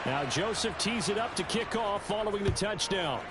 Now Joseph tees it up to kick off following the touchdown.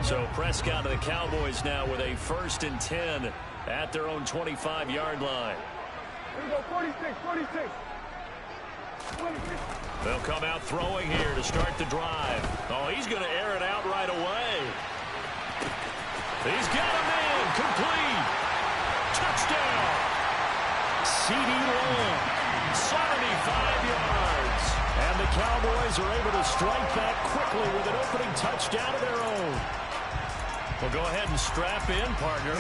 So Prescott of the Cowboys now with a 1st and 10 at their own 25-yard line. Here we go, 46, 46. They'll come out throwing here to start the drive. Oh, he's going to air it out right away. He's got a man complete. Touchdown. C.D. Lamb, 75 yards. And the Cowboys are able to strike back quickly with an opening touchdown of their own. Well, go ahead and strap in, partner.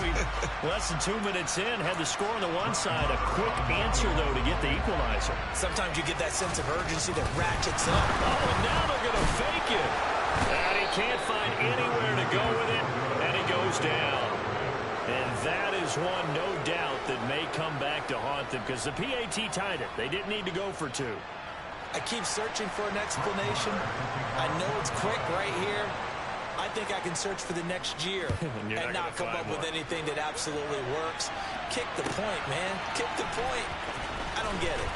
Less than 2 minutes in, had the score on the one side. A quick answer, though, to get the equalizer. Sometimes you get that sense of urgency that ratchets up. Oh, and now they're going to fake it. And he can't find anywhere to go with it, and he goes down. And that is one, no doubt, that may come back to haunt them because the PAT tied it. They didn't need to go for 2. I keep searching for an explanation. I know it's quick right here. I think I can search for the next year and not come up with anything that absolutely works. Kick the point, man. Kick the point. I don't get it.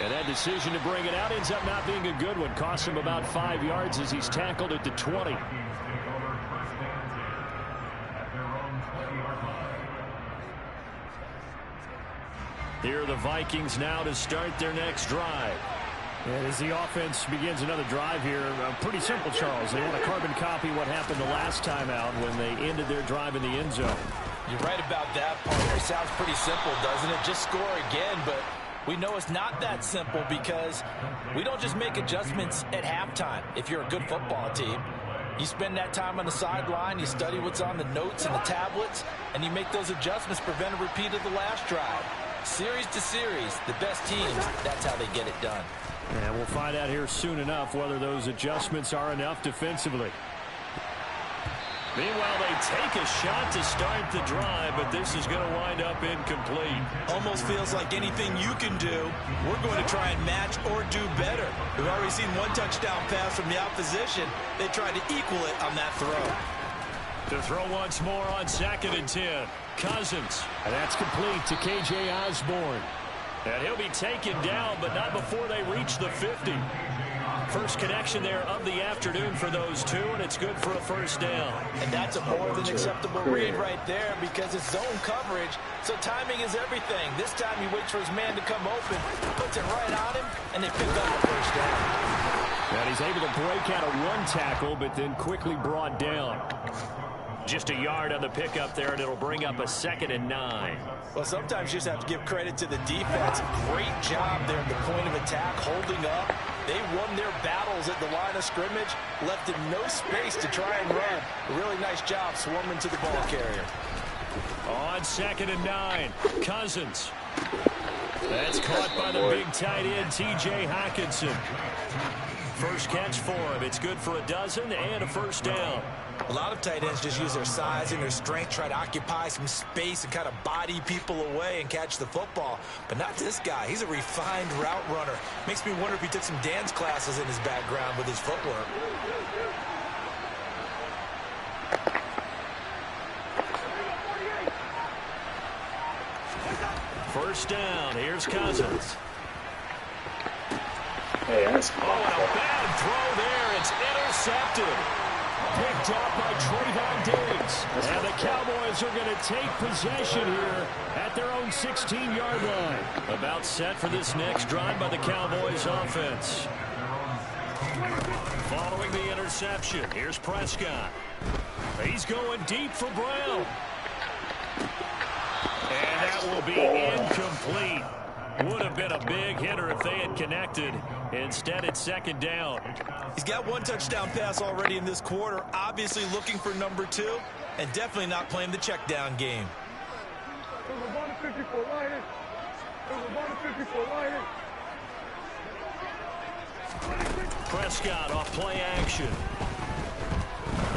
And that decision to bring it out ends up not being a good one. Costs him about 5 yards as he's tackled at the 20. Here are the Vikings now to start their next drive. And as the offense begins another drive here, pretty simple, Charles. They want to carbon copy what happened the last time out when they ended their drive in the end zone. You're right about that, partner. It sounds pretty simple, doesn't it? Just score again, but we know it's not that simple because we don't just make adjustments at halftime. If you're a good football team, you spend that time on the sideline, you study what's on the notes and the tablets, and you make those adjustments, prevent a repeat of the last drive. Series to series, the best teams, that's how they get it done. And we'll find out here soon enough whether those adjustments are enough defensively. Meanwhile, they take a shot to start the drive, but this is going to wind up incomplete. Almost feels like anything you can do, we're going to try and match or do better. We've already seen one touchdown pass from the opposition. They tried to equal it on that throw. To throw once more on 2nd and 10. Cousins. And that's complete to K.J. Osborne. And he'll be taken down, but not before they reach the 50. First connection there of the afternoon for those two, and it's good for a 1st down. And that's a more than acceptable read right there because it's zone coverage, so timing is everything. This time he waits for his man to come open, puts it right on him, and they pick up a 1st down. And he's able to break out a run tackle, but then quickly brought down. Just a yard on the pickup there, and it'll bring up a 2nd and 9. Well, sometimes you just have to give credit to the defense. Great job there at the point of attack, holding up. They won their battles at the line of scrimmage, left him no space to try and run. A really nice job swarming to the ball carrier. On 2nd and 9, Cousins. That's caught by the big tight end, T.J. Hockenson. First catch for him. It's good for a dozen and a 1st down. A lot of tight ends just use their size and their strength, try to occupy some space and kind of body people away and catch the football. But not this guy. He's a refined route runner. Makes me wonder if he took some dance classes in his background with his footwork. First down. Here's Cousins. Hey, that's and a bad throw there. It's intercepted. Picked off by Trayvon Diggs. And the Cowboys are going to take possession here at their own 16-yard line. About set for this next drive by the Cowboys offense. Following the interception, here's Prescott. He's going deep for Brown. And that will be incomplete. Would have been a big hitter if they had connected. Instead, it's 2nd down. He's got one touchdown pass already in this quarter. Obviously looking for number 2. And definitely not playing the check down game. Prescott off play action.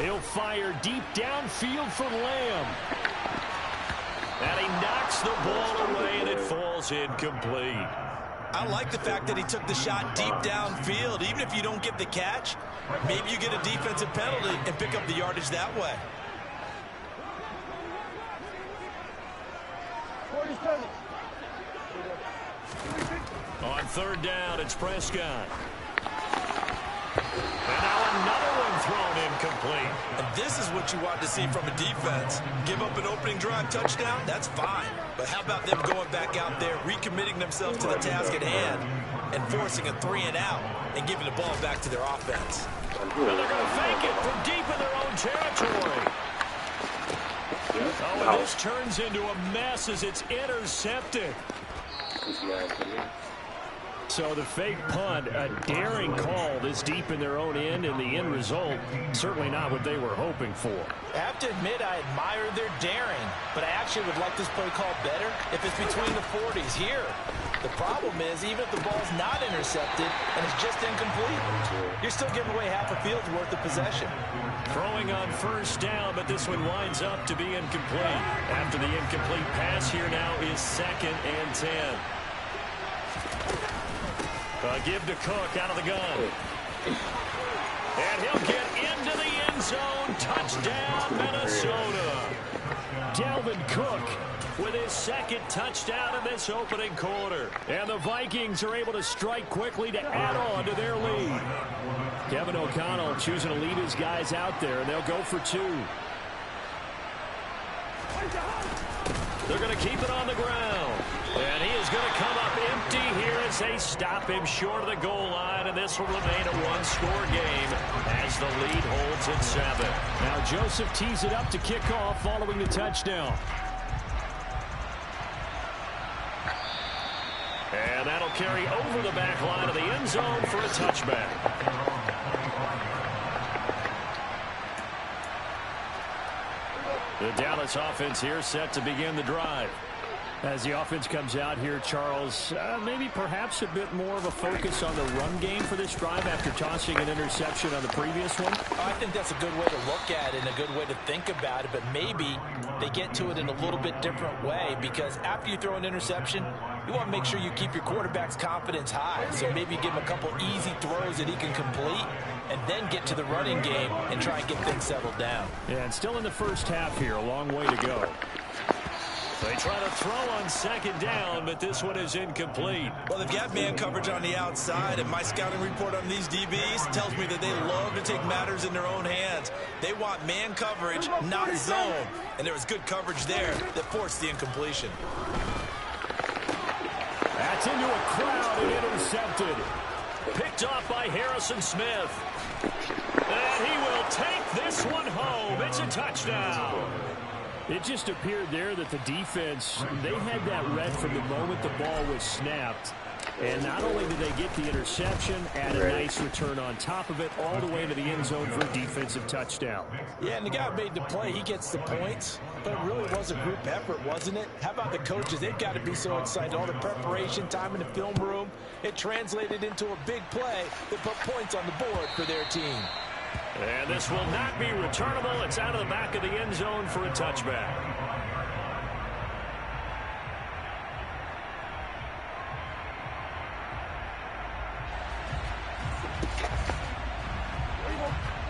He'll fire deep downfield for Lamb. And he knocks the ball away, and it falls incomplete. I like the fact that he took the shot deep downfield. Even if you don't get the catch, maybe you get a defensive penalty and pick up the yardage that way. 47. On third down, it's Prescott. And now another one thrown incomplete. And this is what you want to see from a defense. Give up an opening drive touchdown, that's fine. But how about them going back out there, recommitting themselves to the task at hand, and forcing a 3-and-out and giving the ball back to their offense. Well, they're going to fake it from deep in their own territory. Oh, and this turns into a mess as it's intercepted. So the fake punt, a daring call this deep in their own end, and the end result, certainly not what they were hoping for. I have to admit, I admire their daring, but I actually would like this play called better if it's between the 40s here. The problem is, even if the ball's not intercepted and it's just incomplete, you're still giving away half a field's worth of possession. Throwing on first down, but this one winds up to be incomplete. After the incomplete pass, here now is 2nd and 10. Give to Cook out of the gun. And he'll get into the end zone. Touchdown, Minnesota. Dalvin Cook with his 2nd touchdown in this opening quarter. And the Vikings are able to strike quickly to add on to their lead. Kevin O'Connell choosing to lead his guys out there, and they'll go for 2. They're going to keep it on the ground. And he is going to come up empty here as they stop him short of the goal line. And this will remain a one-score game as the lead holds at 7. Now Joseph tees it up to kick off following the touchdown. And that'll carry over the back line of the end zone for a touchback. The Dallas offense here set to begin the drive. As the offense comes out here, Charles, maybe perhaps a bit more of a focus on the run game for this drive after tossing an interception on the previous one? I think that's a good way to look at it and a good way to think about it, but maybe they get to it in a little bit different way, because after you throw an interception, you want to make sure you keep your quarterback's confidence high. So maybe give him a couple easy throws that he can complete and then get to the running game and try and get things settled down. Yeah, and still in the first half here, a long way to go. They try to throw on 2nd down, but this one is incomplete. Well, they've got man coverage on the outside, and my scouting report on these DBs tells me that they love to take matters in their own hands. They want man coverage, not zone. And there was good coverage there that forced the incompletion. That's into a crowd and intercepted. Picked off by Harrison Smith. And he will take this one home. It's a touchdown. It just appeared there that the defense, they had that read from the moment the ball was snapped. And not only did they get the interception, add a nice return on top of it, all the way to the end zone for a defensive touchdown. Yeah, and the guy made the play. He gets the points. But it really was a group effort, wasn't it? How about the coaches? They've got to be so excited. All the preparation time in the film room, it translated into a big play that put points on the board for their team. And this will not be returnable. It's out of the back of the end zone for a touchback.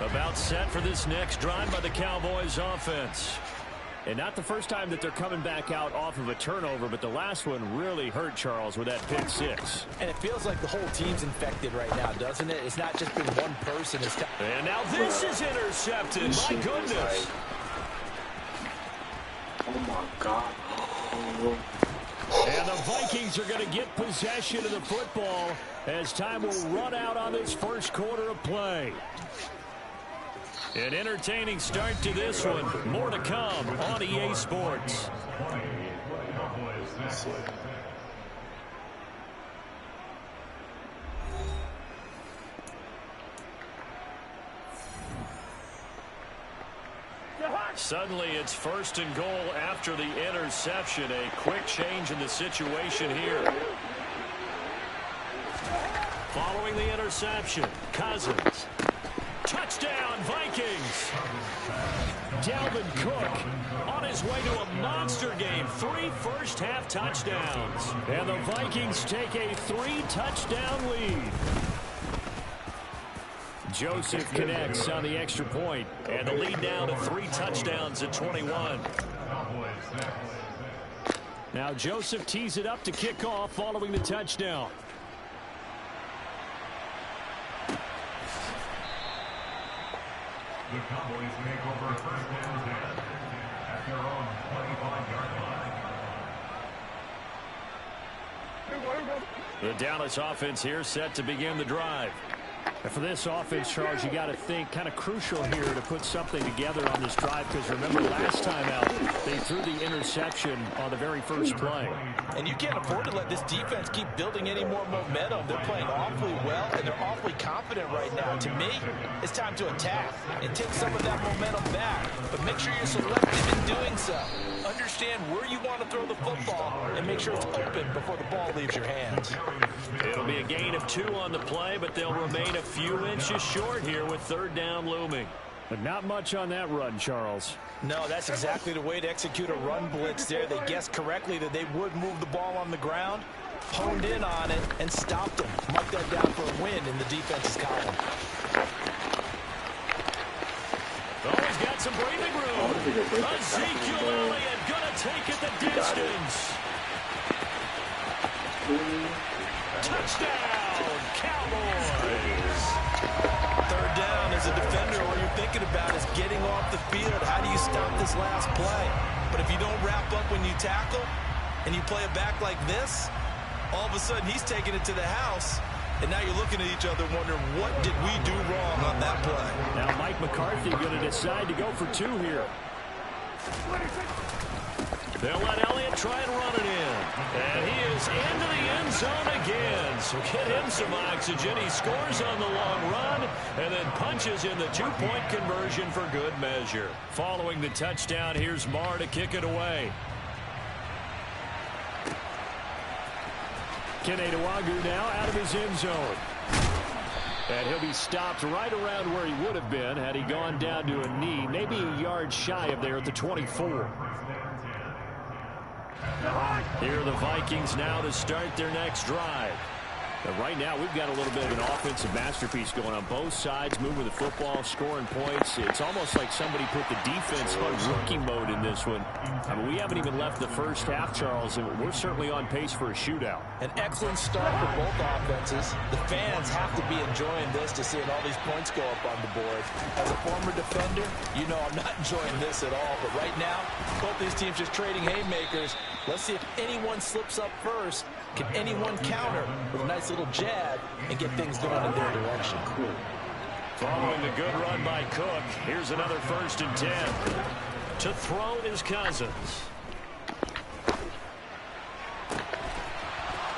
About set for this next drive by the Cowboys offense. And not the first time that they're coming back out off of a turnover, but the last one really hurt, Charles, with that pick 6. And it feels like the whole team's infected right now, doesn't it? It's not just been one person. And now this is intercepted. My goodness. Oh, my God. And the Vikings are going to get possession of the football as time will run out on this first quarter of play. An entertaining start to this one. More to come on EA Sports. Suddenly it's 1st and goal after the interception. A quick change in the situation here. Following the interception, Cousins. Touchdown, Vikings. Dalvin Cook on his way to a monster game. 3 first-half touchdowns. And the Vikings take a 3-touchdown lead. Joseph connects on the extra point, and the lead now to 3 touchdowns at 21. Now Joseph tees it up to kick off following the touchdown. The Cowboys take over first down at their own 25-yard line. The Dallas offense here set to begin the drive. And for this offense, Charles, you got to think kind of crucial here to put something together on this drive, because remember last time out they threw the interception on the very first play. And you can't afford to let this defense keep building any more momentum. They're playing awfully well, and they're awfully confident right now. To me, it's time to attack and take some of that momentum back. But make sure you're selective in doing so. Understand where you want to throw the football and make sure it's open before the ball leaves your hands. It'll be a gain of 2 on the play, but they'll remain a few inches short here with 3rd down looming. But not much on that run, Charles. No, that's exactly the way to execute a run blitz there. They guessed correctly that they would move the ball on the ground, honed in on it, and stopped them. Mark that down for a win in the defense's column. Oh, he's got some breathing room. Ezekiel Elliott gonna take it the distance. Touchdown, Cowboys. 3rd down as a defender, all you're thinking about is getting off the field. How do you stop this last play? But if you don't wrap up when you tackle and you play it back like this, all of a sudden he's taking it to the house. And now you're looking at each other wondering, what did we do wrong on that play? Now Mike McCarthy going to decide to go for 2 here. They'll let Elliott try and run it in. And he is into the end zone again. So get him some oxygen. He scores on the long run and then punches in the 2-point conversion for good measure. Following the touchdown, here's Marr to kick it away. Keneduagu now out of his end zone. And he'll be stopped right around where he would have been had he gone down to a knee, maybe a yard shy of there at the 24. Here are the Vikings now to start their next drive. And right now, we've got a little bit of an offensive masterpiece going on both sides, moving the football, scoring points. It's almost like somebody put the defense on rookie mode in this one. I mean, we haven't even left the first half, Charles, and we're certainly on pace for a shootout. An excellent start for both offenses. The fans have to be enjoying this to seeing all these points go up on the board. As a former defender, you know I'm not enjoying this at all. But right now, both these teams just trading haymakers. Let's see if anyone slips up first. Can anyone counter with a nice little jab and get things going in their direction? Following the good run by Cook, here's another 1st and 10. To throw is Cousins.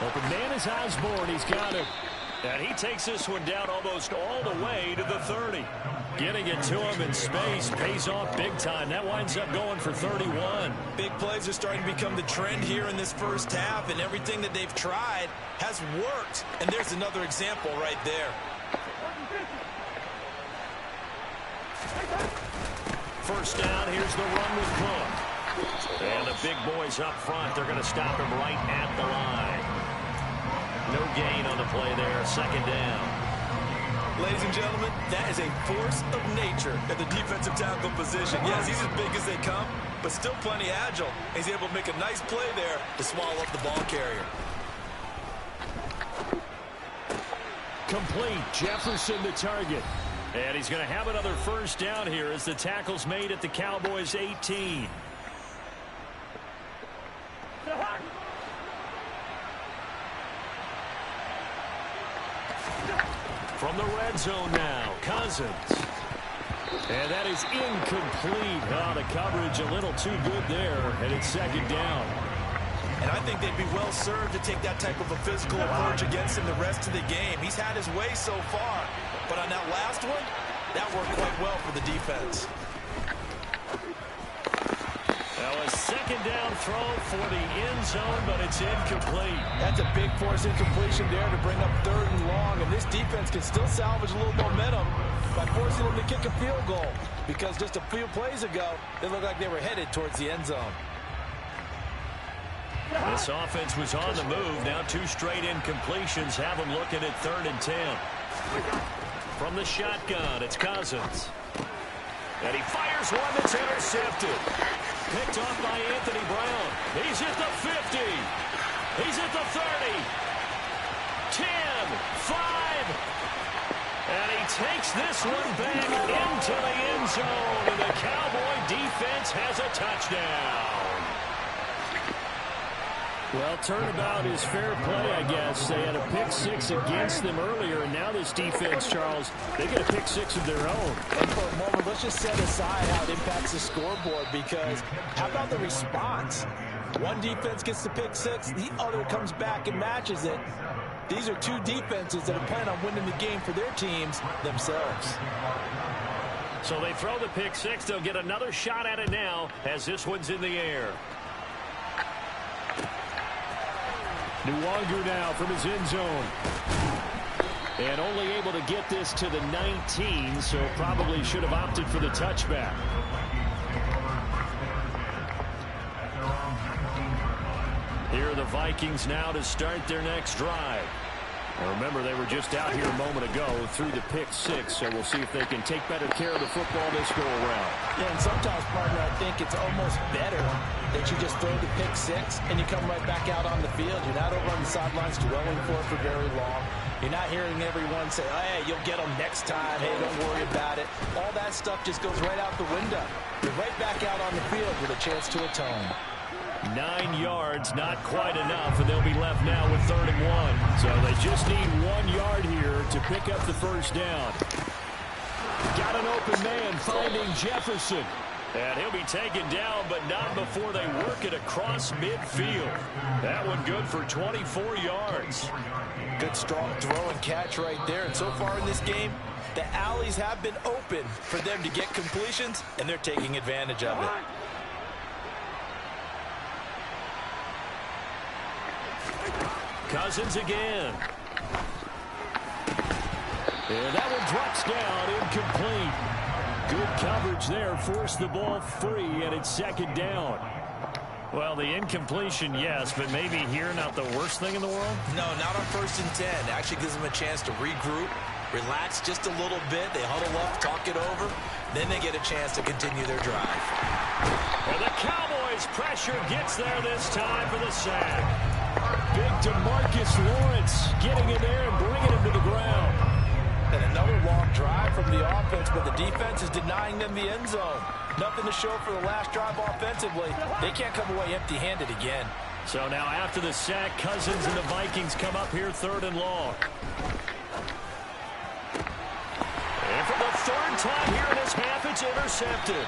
Open man is Osborne. He's got it. And he takes this one down almost all the way to the 30. Getting it to him in space pays off big time. That winds up going for 31. Big plays are starting to become the trend here in this first half, and everything that they've tried has worked. And there's another example right there. First down, here's the run with Cook. And the big boys up front, they're going to stop him right at the line. No gain on the play there, 2nd down. Ladies and gentlemen, that is a force of nature at the defensive tackle position. Yes, he's as big as they come, but still plenty agile. He's able to make a nice play there to swallow up the ball carrier. Complete. Jefferson the target. And he's going to have another first down here as the tackle's made at the Cowboys' 18. From the red zone now, Cousins. And that is incomplete. Oh, the coverage a little too good there, and it's 2nd down. And I think they'd be well served to take that type of a physical approach against him the rest of the game. He's had his way so far, but on that last one, that worked quite well for the defense. Now a second down throw for the end zone, but it's incomplete. That's a big force incompletion there to bring up 3rd and long, and this defense can still salvage a little momentum by forcing them to kick a field goal, because just a few plays ago, they looked like they were headed towards the end zone. This offense was on the move. Now 2 straight incompletions have them looking at 3rd and 10. From the shotgun, it's Cousins. And he fires one that's intercepted. Picked off by Anthony Brown. He's at the 50. He's at the 30. 10, 5. And he takes this one back into the end zone. And the Cowboy defense has a touchdown. Well, turnabout is fair play, I guess. They had a pick-6 against them earlier, and now this defense, Charles, they get a pick-6 of their own. And for a moment, let's just set aside how it impacts the scoreboard, because how about the response? One defense gets the pick-6, the other comes back and matches it. These are 2 defenses that are planning on winning the game for their teams themselves. So they throw the pick-6. They'll get another shot at it now as this one's in the air. Nwangu now from his end zone. And only able to get this to the 19, so probably should have opted for the touchback. Here are the Vikings now to start their next drive. Now remember, they were just out here a moment ago through the pick-6, so we'll see if they can take better care of the football this go-around. Yeah, and sometimes, partner, I think it's almost better that you just throw the pick-6 and you come right back out on the field. You're not over on the sidelines dwelling for it for very long. You're not hearing everyone say, hey, you'll get them next time. Hey, don't worry about it. All that stuff just goes right out the window. You're right back out on the field with a chance to atone. 9 yards, not quite enough, and they'll be left now with 3rd and 1. So they just need 1 yard here to pick up the first down. Got an open man finding Jefferson. And he'll be taken down, but not before they work it across midfield. That one good for 24 yards. Good strong throw and catch right there. And so far in this game, the alleys have been open for them to get completions, and they're taking advantage of it. Cousins again. And that one drops down, incomplete. Good coverage there, forced the ball free, and it's 2nd down. Well, the incompletion, yes, but maybe here not the worst thing in the world? No, not on 1st and 10. Actually gives them a chance to regroup, relax just a little bit. They huddle up, talk it over. Then they get a chance to continue their drive. And the Cowboys' pressure gets there this time for the sack. Big DeMarcus Lawrence getting in there and bringing him to the ground. And another long drive from the offense, but the defense is denying them the end zone. Nothing to show for the last drive offensively. They can't come away empty-handed again. So now after the sack, Cousins and the Vikings come up here 3rd and long. And for the 3rd time here in this half, it's intercepted.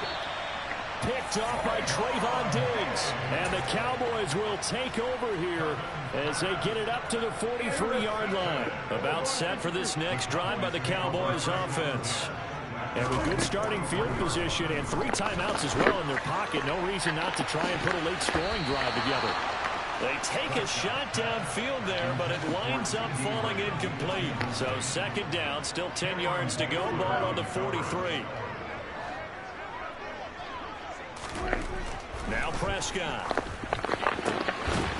Picked off by Trayvon Diggs. And the Cowboys will take over here as they get it up to the 43-yard line. About set for this next drive by the Cowboys offense. And with good starting field position and 3 timeouts as well in their pocket, no reason not to try and put a late scoring drive together. They take a shot downfield there, but it winds up falling incomplete. So 2nd down, still 10 yards to go, ball on the 43. Now Prescott.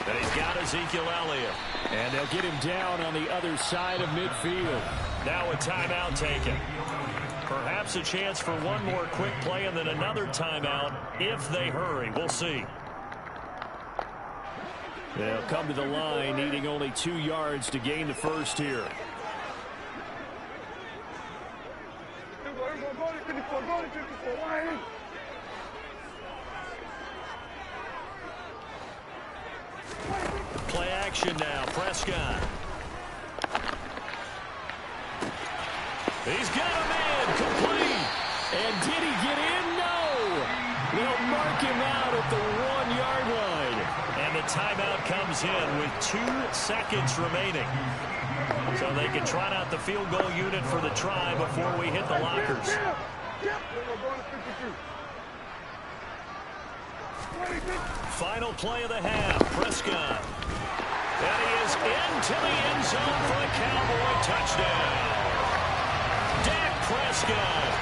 And he's got Ezekiel Elliott. And they'll get him down on the other side of midfield. Now a timeout taken. Perhaps a chance for one more quick play and then another timeout if they hurry. We'll see. They'll come to the line needing only 2 yards to gain the first here. Play action now. Prescott. He's got a man complete. And did he get in? No. They'll mark him out at the 1-yard line. And the timeout comes in with 2 seconds remaining. So they can trot out the field goal unit for the try before we hit the lockers. Final play of the half. Prescott. And he is into the end zone for a Cowboy touchdown. Dak Prescott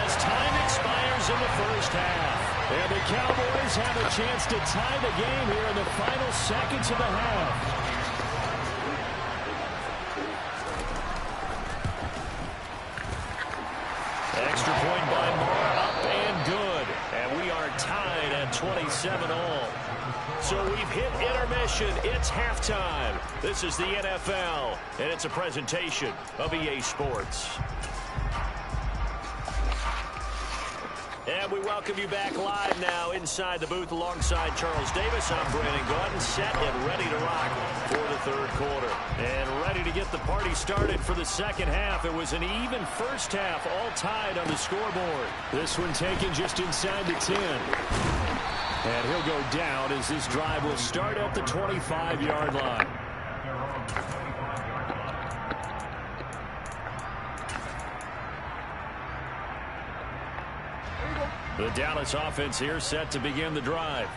as time expires in the first half. And the Cowboys have a chance to tie the game here in the final seconds of the half. Extra point by Moore, up and good. And we are tied at 27 all. So we've hit intermission. It's halftime. This is the NFL, and it's a presentation of EA Sports. And we welcome you back live now inside the booth alongside Charles Davis. I'm Brandon Gordon, set and ready to rock for the third quarter. And ready to get the party started for the second half. It was an even first half, all tied on the scoreboard. This one taken just inside the 10. And he'll go down as this drive will start at the 25-yard line. The Dallas offense here set to begin the drive.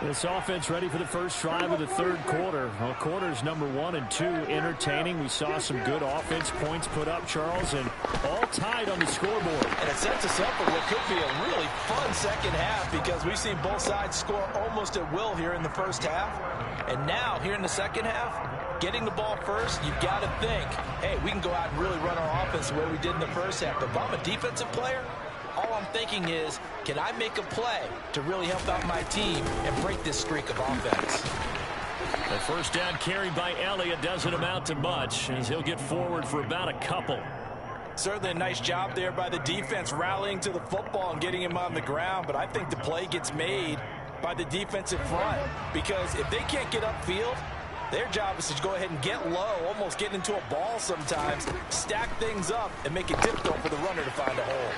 This offense ready for the first drive of the third quarter. Well, quarters number 1 and 2 entertaining. We saw some good offense points put up, Charles, and all tied on the scoreboard. And it sets us up for what could be a really fun second half because we've seen both sides score almost at will here in the first half. And now, here in the second half, getting the ball first, you've got to think, hey, we can go out and really run our offense the way we did in the first half. But if I'm a defensive player, all I'm thinking is, can I make a play to really help out my team and break this streak of offense? The first down carried by Elliott doesn't amount to much as he'll get forward for about a couple. Certainly a nice job there by the defense rallying to the football and getting him on the ground, but I think the play gets made by the defensive front because if they can't get upfield, their job is to go ahead and get low, almost get into a ball sometimes, stack things up, and make it difficult for the runner to find a hole.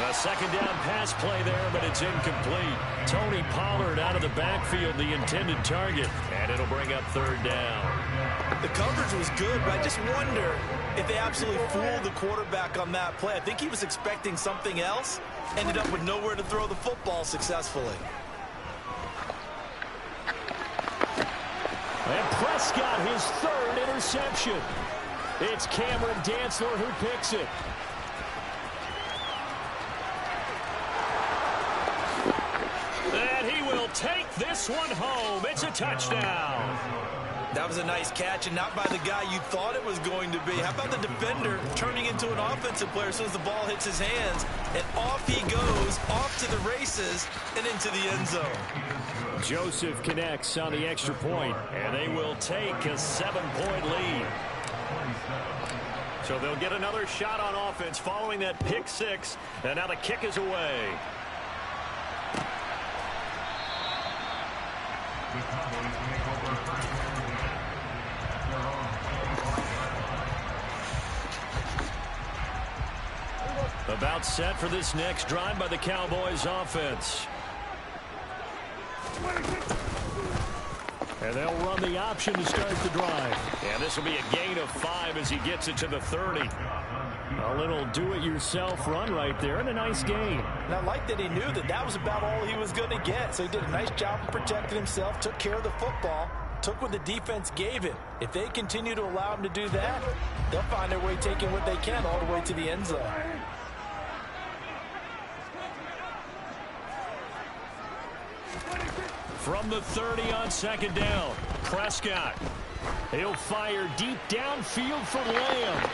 A second down pass play there, but it's incomplete. Tony Pollard out of the backfield, the intended target, and it'll bring up third down. The coverage was good, but I just wonder if they absolutely fooled the quarterback on that play. I think he was expecting something else, ended up with nowhere to throw the football successfully. And Prescott, his third interception. It's Cameron Dantzler who picks it. And he will take this one home. It's a touchdown. That was a nice catch, and not by the guy you thought it was going to be. How about the defender turning into an offensive player as soon as the ball hits his hands, and off he goes, off to the races, and into the end zone. Joseph connects on the extra point, and they will take a 7-point lead. So they'll get another shot on offense following that pick six, and now the kick is away. About set for this next drive by the Cowboys offense. And they'll run the option to start the drive. And this will be a gain of 5 as he gets it to the 30. A little do-it-yourself run right there and a nice gain. And I like that he knew that that was about all he was going to get. So he did a nice job of protecting himself, took care of the football, took what the defense gave him. If they continue to allow him to do that, they'll find their way taking what they can all the way to the end zone. From the 30 on second down, Prescott. He'll fire deep downfield for Lamb.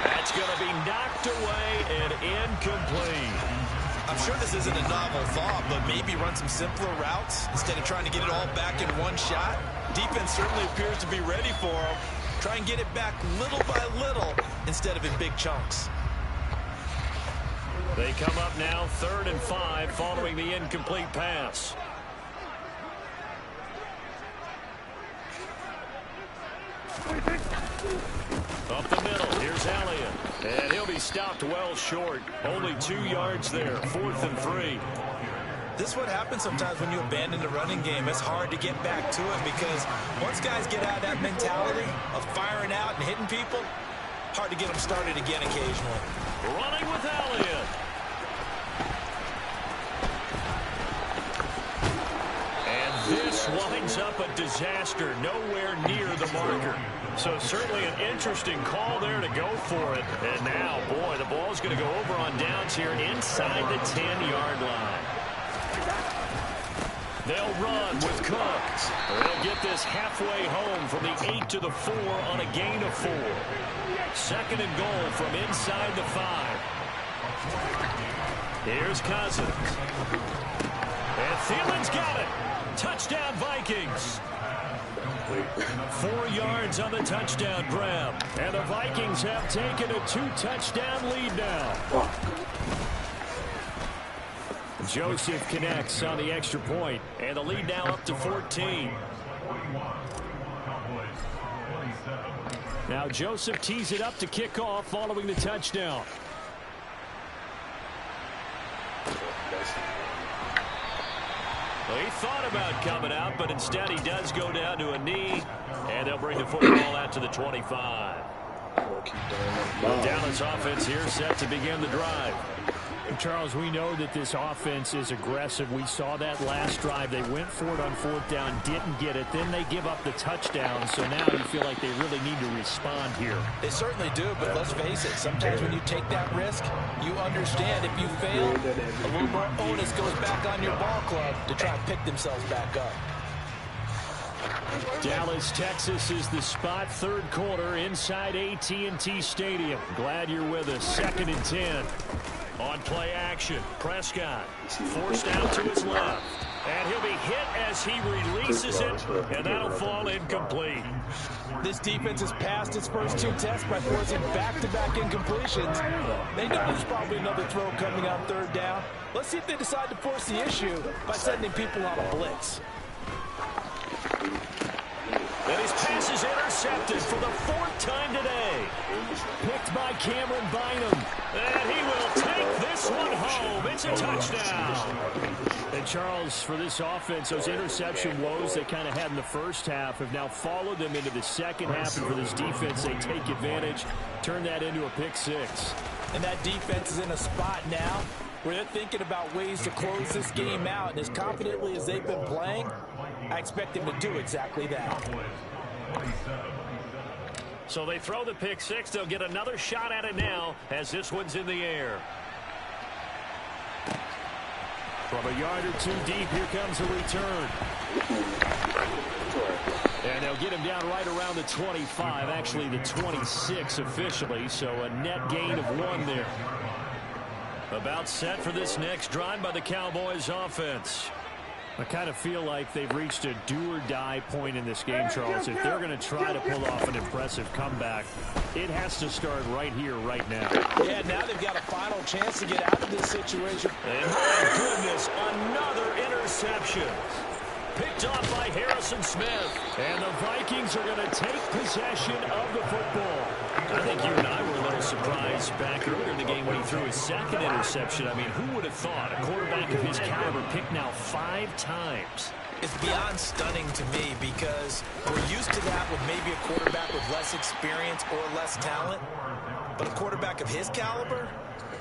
That's going to be knocked away and incomplete. I'm sure this isn't a novel thought, but maybe run some simpler routes instead of trying to get it all back in one shot. Defense certainly appears to be ready for him. Try and get it back little by little instead of in big chunks. They come up now 3rd and 5 following the incomplete pass. Up the middle, here's Elliott. And he'll be stopped well short. Only 2 yards there, 4th and 3. This is what happens sometimes when you abandon the running game. It's hard to get back to it because once guys get out of that mentality of firing out and hitting people, hard to get them started again occasionally. Running with Elliott. This winds up a disaster, nowhere near the marker. So certainly an interesting call there to go for it. And now, boy, the ball's going to go over on downs here inside the 10-yard line. They'll run with Cook. They'll get this halfway home from the 8 to the 4 on a gain of 4. Second and goal from inside the 5. Here's Cousins. And Thielen's got it. Touchdown, Vikings. 4 yards on the touchdown grab. And the Vikings have taken a 2-touchdown lead now. Joseph connects on the extra point, and the lead now up to 14. Now Joseph tees it up to kick off following the touchdown. Well, he thought about coming out, but instead he does go down to a knee, and they'll bring the football out to the 25. The Dallas offense here set to begin the drive. Charles, we know that this offense is aggressive. We saw that last drive. They went for it on 4th down, didn't get it. Then they give up the touchdown. So now you feel like they really need to respond here. They certainly do, but let's face it. Sometimes when you take that risk, you understand if you fail, a little more onus goes back on your ball club to try and pick themselves back up. Dallas, Texas is the spot. 3rd quarter inside AT&T Stadium. Glad you're with us. 2nd and 10. On play action, Prescott forced out to his left. And he'll be hit as he releases it, and that'll fall incomplete. This defense has passed its first 2 tests by forcing back-to-back incompletions. They know there's probably another throw coming on 3rd down. Let's see if they decide to force the issue by sending people on a blitz. And his pass is intercepted for the 4th time today. Picked by Cameron Bynum. And he will take this one home. It's a touchdown. And Charles, for this offense, those interception woes they kind of had in the first half have now followed them into the second half. And for this defense, they take advantage, turn that into a pick 6. And that defense is in a spot now where they're thinking about ways to close this game out. And as confidently as they've been playing, I expect them to do exactly that. So they throw the pick 6. They'll get another shot at it now as this one's in the air. From a yard or 2 deep, here comes a return. And they'll get him down right around the 25, actually the 26 officially, so a net gain of 1 there. About set for this next drive by the Cowboys offense. I kind of feel like they've reached a do-or-die point in this game, Charles. If they're going to try to pull off an impressive comeback, it has to start right here, right now. Yeah, now they've got a final chance to get out of this situation. And my goodness, another interception. Picked off by Harrison Smith. And the Vikings are going to take possession of the football. I think you and I were a little surprised back earlier in the game when he threw his 2nd interception. I mean, who would have thought a quarterback of his caliber picked now 5 times? It's beyond stunning to me because we're used to that with maybe a quarterback with less experience or less talent. But a quarterback of his caliber,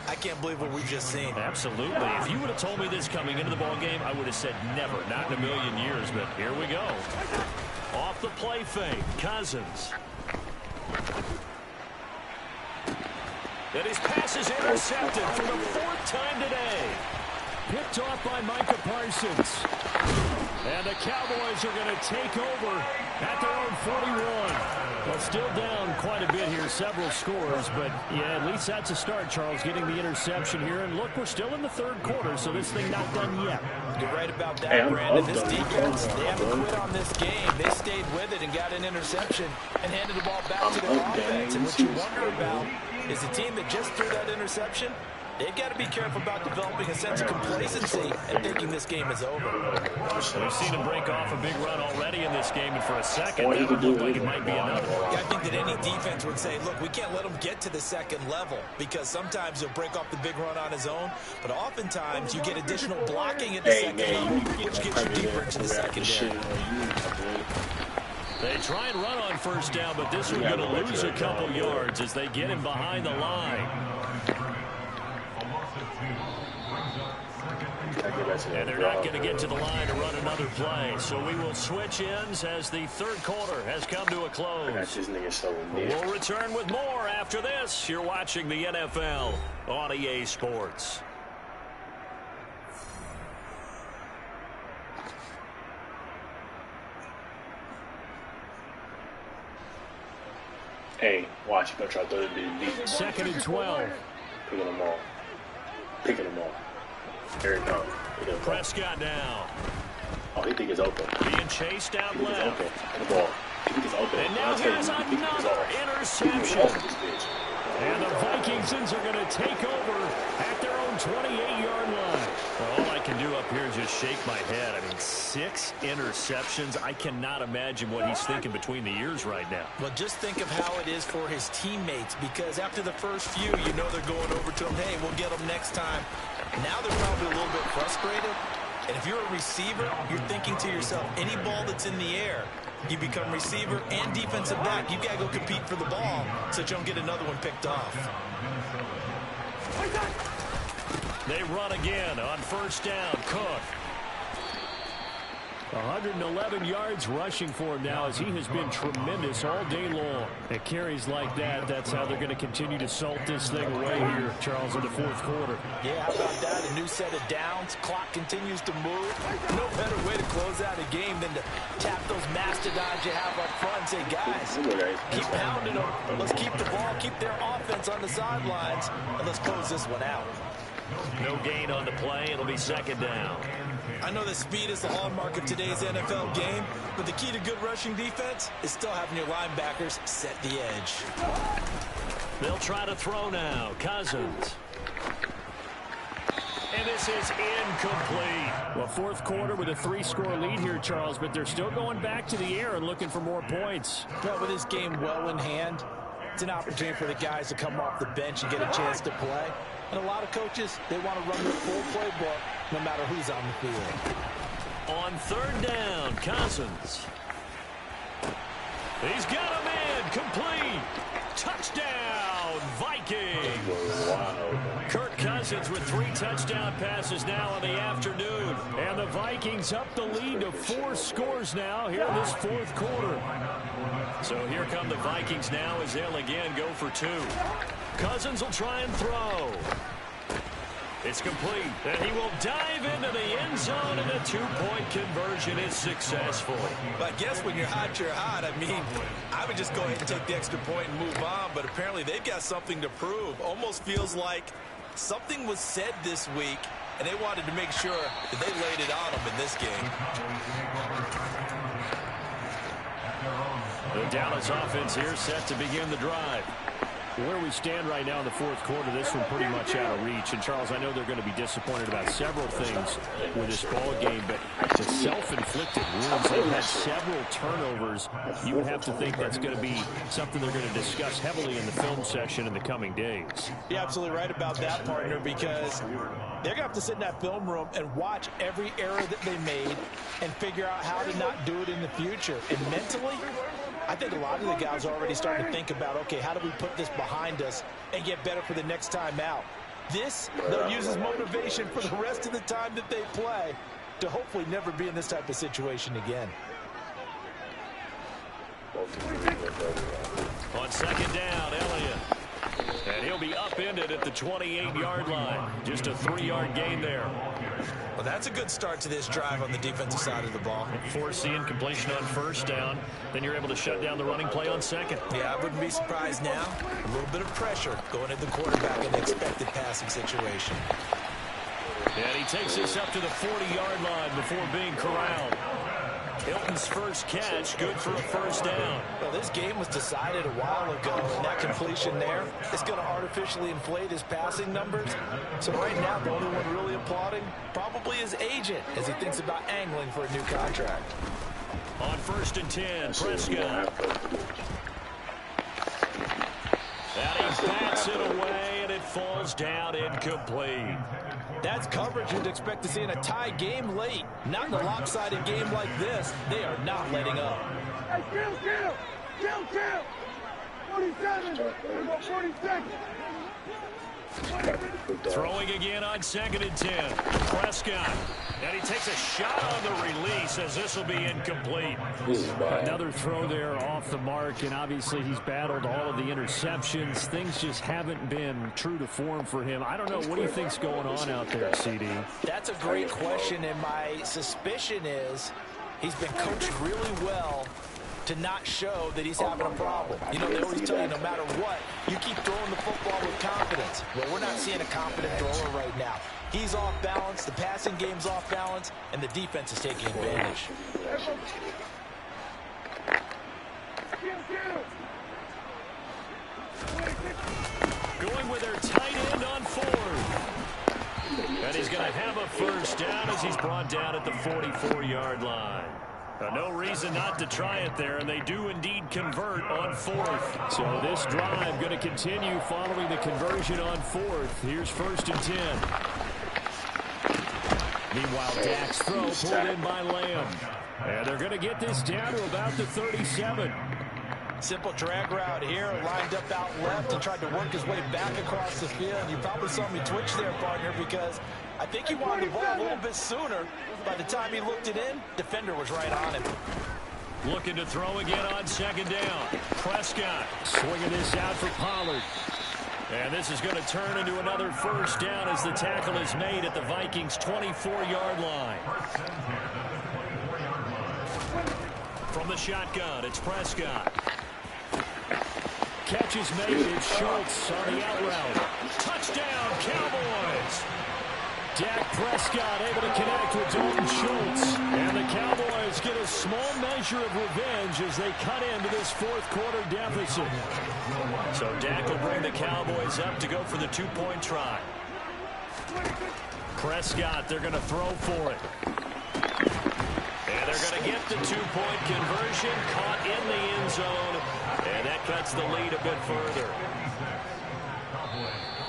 I can't believe what we've just seen. Absolutely. If you would have told me this coming into the ballgame, I would have said never, not in a million years. But here we go. Off the play fake, Cousins. And his pass is intercepted for the 4th time today. Picked off by Micah Parsons. And the Cowboys are going to take over at their own 41. Well, still down quite a bit here, several scores. But, yeah, at least that's a start, Charles, getting the interception here. And, look, we're still in the 3rd quarter, so this thing not done yet. You're right about that, Brandon. This defense, they haven't quit on this game. They stayed with it and got an interception and handed the ball back to their offense. And what you wonder about is the team that just threw that interception, they've got to be careful about developing a sense of complacency and thinking this game is over. We've seen him break off a big run already in this game, and for a second, that would look like it might be another. Yeah, I think that any defense would say, look, we can't let him get to the 2nd level because sometimes he'll break off the big run on his own, but oftentimes you get additional blocking at the 2nd level, which gets you deeper into the secondary. They try and run on 1st down, but this one's going to lose a couple yards as they get him behind the line. And they're not going to get to the line to run another play. So we will switch ends as the third quarter has come to a close. We'll return with more after this. You're watching the NFL on EA Sports. Hey, watch, you better try to throw it deep. 2nd and 12. Picking them all. Picking them all. Here it comes. Prescott now. Oh, he think it's open. Being chased out He think it's left. open. The ball. He think it's open. And now here's another interception. And the Vikingsons are going to take over at their own 28-yard line. Well, all I can do up here is just shake my head. I mean, 6 interceptions. I cannot imagine what he's thinking between the ears right now. Well, just think of how it is for his teammates, because after the first few, you know they're going over to him, hey, we'll get them next time. Now they're probably a little bit frustrated. And if you're a receiver, you're thinking to yourself, any ball that's in the air, you become receiver and defensive back. You've got to go compete for the ball so that you don't get another one picked off. They run again on first down. Cook. 111 yards rushing for him now as he has been tremendous all day long. At carries like that, that's how they're going to continue to salt this thing away here, Charles, in the fourth quarter. Yeah, how about that? A new set of downs. Clock continues to move. No better way to close out a game than to tap those mastodons you have up front and say, guys, keep pounding them. Let's keep the ball, keep their offense on the sidelines, and let's close this one out. No gain on the play. It'll be 2nd down. I know that speed is the hallmark of today's NFL game, but the key to good rushing defense is still having your linebackers set the edge. They'll try to throw now. Cousins. And this is incomplete. Well, fourth quarter with a 3-score lead here, Charles, but they're still going back to the air and looking for more points. Well, with this game well in hand, it's an opportunity for the guys to come off the bench and get a chance to play. And a lot of coaches, they want to run their full playbook no matter who's on the field. On 3rd down, Cousins. He's got him in. Complete. Touchdown, Vikings. Kirk Cousins with 3 touchdown passes now in the afternoon. And the Vikings up the lead to 4 scores now here in this fourth quarter. So here come the Vikings now as they'll again go for 2. Cousins will try and throw. It's complete. And he will dive into the end zone, and a 2-point conversion is successful. But I guess when you're hot, you're hot. I mean, I would just go ahead and take the extra point and move on, but apparently they've got something to prove. Almost feels like something was said this week, and they wanted to make sure that they laid it on them in this game. The Dallas offense here set to begin the drive. Where we stand right now in the fourth quarter, this one pretty much out of reach. And, Charles, I know they're going to be disappointed about several things with this ball game, but the self-inflicted wounds, they've had several turnovers. You would have to think that's going to be something they're going to discuss heavily in the film section in the coming days. You're absolutely right about that, partner, because they're going to have to sit in that film room and watch every error that they made and figure out how to not do it in the future. And mentally, I think a lot of the guys are already starting to think about, okay, how do we put this behind us and get better for the next time out? This, they'll use as motivation for the rest of the time that they play to hopefully never be in this type of situation again. On 2nd down, Elliott. And he'll be upended at the 28-yard line. Just a 3-yard gain there. Well, that's a good start to this drive on the defensive side of the ball. Forcing completion on first down. Then you're able to shut down the running play on 2nd. Yeah, I wouldn't be surprised now. A little bit of pressure going at the quarterback in the expected passing situation. And he takes this up to the 40-yard line before being corralled. Hilton's first catch, good for a first down. Well, this game was decided a while ago, and that completion there is going to artificially inflate his passing numbers. So right now, the only one really applauding probably his agent as he thinks about angling for a new contract. On 1st and 10, Prescott. And he bats it away, and it falls down incomplete. That's coverage you'd expect to see in a tie game late. Not in a lopsided game like this. They are not letting up. Hey, kill! 47! 46! Throwing again on 2nd and 10. Prescott. And he takes a shot on the release as this will be incomplete. Another throw there off the mark, and obviously he's battled all of the interceptions. Things just haven't been true to form for him. I don't know. What do you think's going on out there, CD? That's a great question, and my suspicion is he's been coached really well to not show that he's having a problem. You know, they always tell you no matter what, you keep throwing the football with confidence. Well, we're not seeing a confident thrower right now. He's off balance, the passing game's off balance, and the defense is taking advantage. Going with their tight end on 4th. And he's going to have a first down as he's brought down at the 44-yard line. No reason not to try it there, and they do indeed convert on 4th. So this drive going to continue following the conversion on 4th. Here's 1st and 10. Meanwhile, Dak's throw pulled in by Lamb. And they're going to get this down to about the 37. Simple drag route here, lined up out left and tried to work his way back across the field. You probably saw me twitch there, partner, because I think he wanted the ball a little bit sooner. By the time he looked it in, defender was right on him. Looking to throw again on 2nd down. Prescott swinging this out for Pollard. And this is going to turn into another first down as the tackle is made at the Vikings' 24-yard line. From the shotgun, it's Prescott. Catch is made. It's Schultz on the out route. Touchdown, Cowboys! Dak Prescott able to connect with Dalton Schultz. And the Cowboys get a small measure of revenge as they cut into this 4th quarter deficit. So Dak will bring the Cowboys up to go for the 2-point try. Prescott, they're going to throw for it. And they're going to get the 2-point conversion, caught in the end zone, and that cuts the lead a bit further.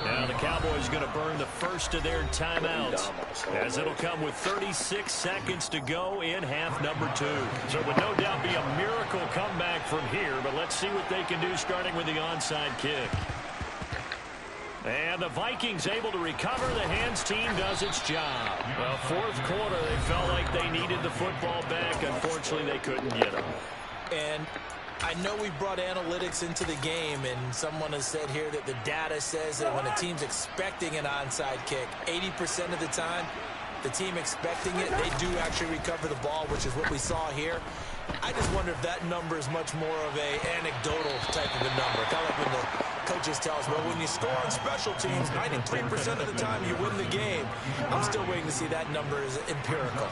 Now the Cowboys are going to burn the first of their timeouts, as it'll come with 36 seconds to go in half number 2. So it would no doubt be a miracle comeback from here, but let's see what they can do starting with the onside kick. And the Vikings able to recover. The hands team does its job. Well, 4th quarter, they felt like they needed the football back. Unfortunately, they couldn't get them. And I know we brought analytics into the game, and someone has said here that the data says that when a team's expecting an onside kick, 80% of the time, the team expecting it, they do actually recover the ball, which is what we saw here. I just wonder if that number is much more of a anecdotal type of a number. Kind of like when the coaches tell us, well, when you score on special teams, 93% of the time you win the game. I'm still waiting to see that number is empirical.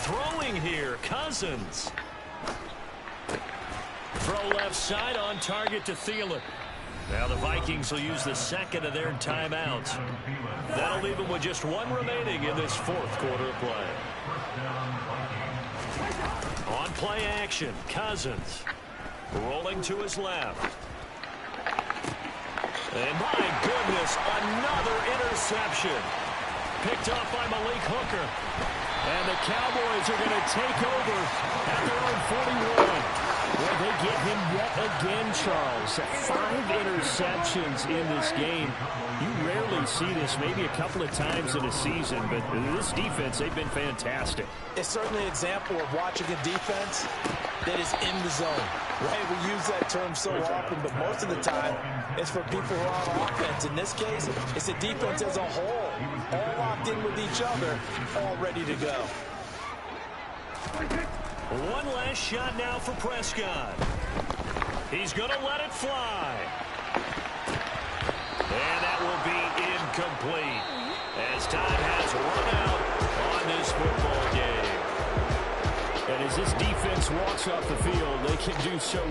Throwing here, Cousins. Throw left side on target to Thielen. Now the Vikings will use the 2nd of their timeouts. That'll leave them with just 1 remaining in this 4th quarter of play. On play action, Cousins. Rolling to his left. And my goodness, another interception. Picked off by Malik Hooker. And the Cowboys are going to take over at their own 41. Well, they get him yet again, Charles. 5 interceptions in this game. You rarely see this, maybe a couple of times in a season, but this defense, they've been fantastic. It's certainly an example of watching a defense that is in the zone. Right? We use that term so often, but most of the time, it's for people who are on offense. In this case, it's a defense as a whole, all locked in with each other, all ready to go. One last shot now for Prescott. He's going to let it fly. And that will be incomplete as time has run out on this football game. And as this defense walks off the field, they can do so